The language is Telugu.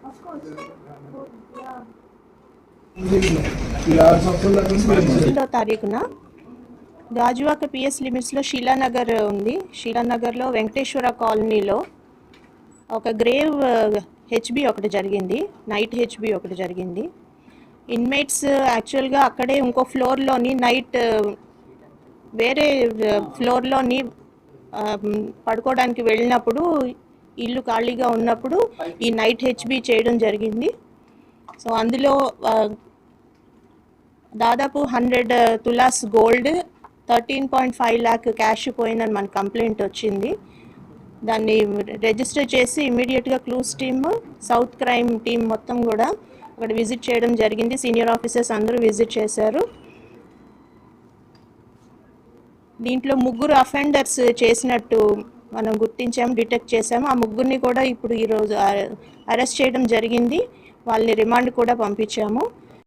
Of course. Yeah. 2వ తారీఖున గాజువాక పిఎస్ లిమిట్స్లో షీలానగర్ ఉంది. షీలానగర్లో వెంకటేశ్వర కాలనీలో ఒక గ్రేవ్ హెచ్బి ఒకటి జరిగింది, నైట్ హెచ్బి ఒకటి జరిగింది. ఇన్మేట్స్ యాక్చువల్గా అక్కడే ఇంకో ఫ్లోర్లోని నైట్ వేరే ఫ్లోర్లోని పడుకోవడానికి వెళ్ళినప్పుడు ఇల్లు ఖాళీగా ఉన్నప్పుడు ఈ నైట్ హెచ్బి చేయడం జరిగింది. సో అందులో దాదాపు 100 తులాస్ గోల్డ్, 13.5 lakh క్యాష్ పోయిందని మనకు కంప్లైంట్ వచ్చింది. దాన్ని రిజిస్టర్ చేసి ఇమీడియట్గా clues team, south crime team మొత్తం కూడా అక్కడ విజిట్ చేయడం జరిగింది. సీనియర్ ఆఫీసర్స్ అందరూ విజిట్ చేశారు. దీంట్లో 3 అఫెండర్స్ చేసినట్టు మనం గుర్తించాము, డిటెక్ట్ చేసాము. ఆ 3 కూడా ఇప్పుడు ఈరోజు అరెస్ట్ చేయడం జరిగింది. వాళ్ళని రిమాండ్ కూడా పంపించాము.